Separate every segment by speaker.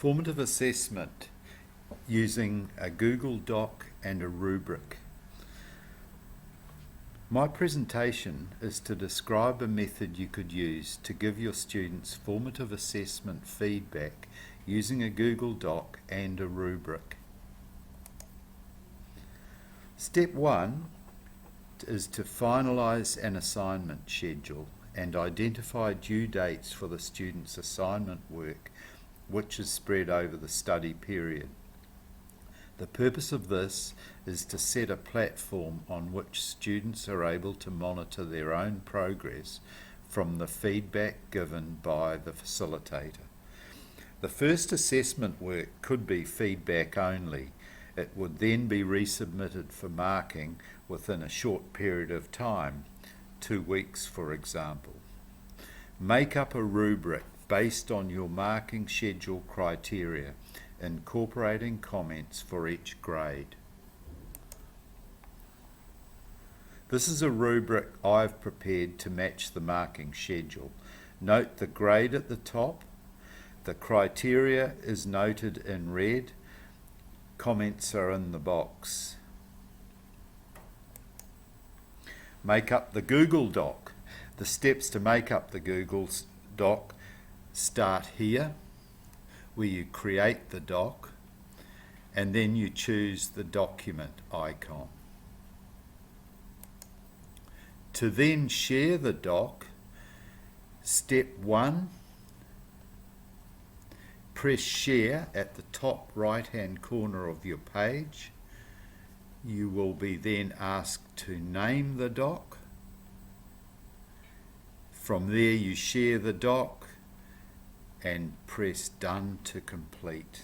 Speaker 1: Formative assessment using a Google Doc and a rubric. My presentation is to describe a method you could use to give your students formative assessment feedback using a Google Doc and a rubric. Step 1 is to finalise an assignment schedule and identify due dates for the student's assignment work, which is spread over the study period. The purpose of this is to set a platform on which students are able to monitor their own progress from the feedback given by the facilitator. The first assessment work could be feedback only. It would then be resubmitted for marking within a short period of time, 2 weeks for example. Make up a rubric based on your marking schedule criteria, incorporating comments for each grade. This is a rubric I've prepared to match the marking schedule. Note the grade at the top. The criteria is noted in red. Comments are in the box. Make up the Google Doc. The steps to make up the Google Doc start here, where you create the doc, and then you choose the document icon. To then share the doc, step 1, press share at the top right hand corner of your page. You will be then asked to name the doc. From there you share the doc and press done to complete.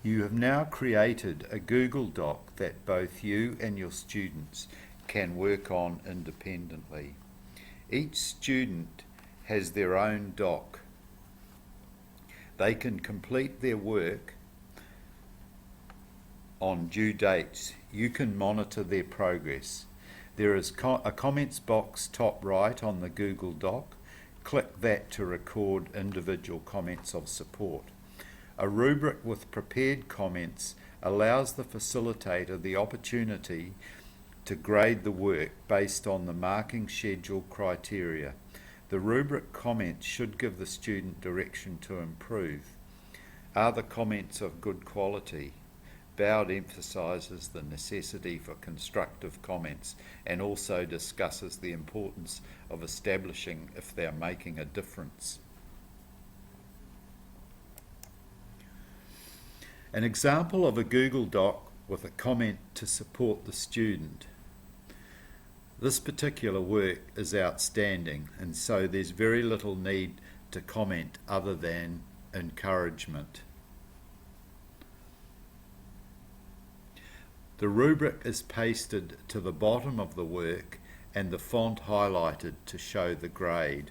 Speaker 1: You have now created a Google Doc that both you and your students can work on independently. Each student has their own doc. They can complete their work on due dates. You can monitor their progress. There is a comments box top right on the Google Doc. Click that to record individual comments of support. A rubric with prepared comments allows the facilitator the opportunity to grade the work based on the marking schedule criteria. The rubric comments should give the student direction to improve. Are the comments of good quality? Bowd emphasises the necessity for constructive comments and also discusses the importance of establishing if they are making a difference. An example of a Google Doc with a comment to support the student. This particular work is outstanding, and so there's very little need to comment other than encouragement. The rubric is pasted to the bottom of the work and the font highlighted to show the grade.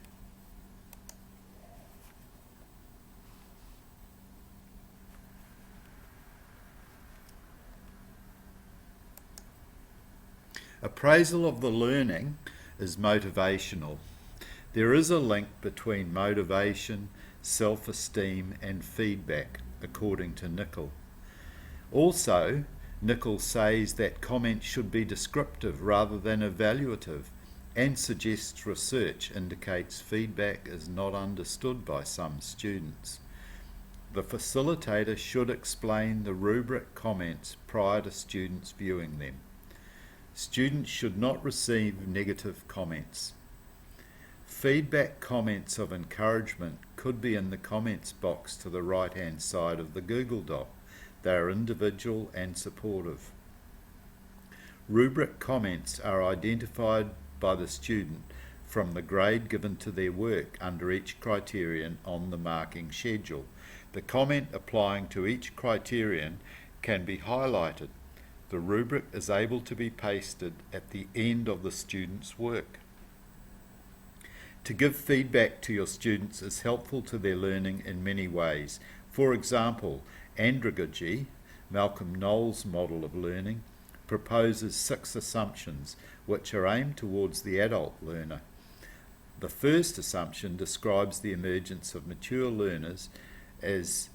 Speaker 1: Appraisal of the learning is motivational. There is a link between motivation, self-esteem and feedback, according to Nicol. Also, Nicol says that comments should be descriptive rather than evaluative, and suggests research indicates feedback is not understood by some students. The facilitator should explain the rubric comments prior to students viewing them. Students should not receive negative comments. Feedback comments of encouragement could be in the comments box to the right hand side of the Google Doc. They are individual and supportive. Rubric comments are identified by the student from the grade given to their work under each criterion on the marking schedule. The comment applying to each criterion can be highlighted. The rubric is able to be pasted at the end of the student's work. To give feedback to your students is helpful to their learning in many ways. For example, andragogy, Malcolm Knowles' model of learning, proposes 6 assumptions which are aimed towards the adult learner. The first assumption describes the emergence of mature learners as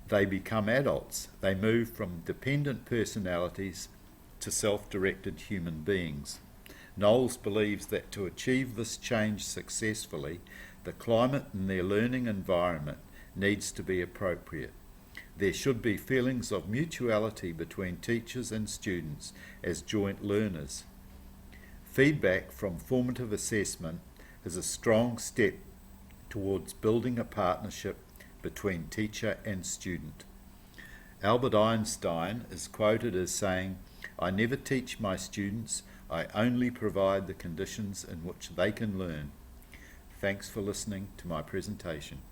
Speaker 1: they become adults. They move from dependent personalities to self-directed human beings. Knowles believes that to achieve this change successfully, the climate in their learning environment needs to be appropriate. There should be feelings of mutuality between teachers and students as joint learners. Feedback from formative assessment is a strong step towards building a partnership between teacher and student. Albert Einstein is quoted as saying, "I never teach my students, I only provide the conditions in which they can learn." Thanks for listening to my presentation.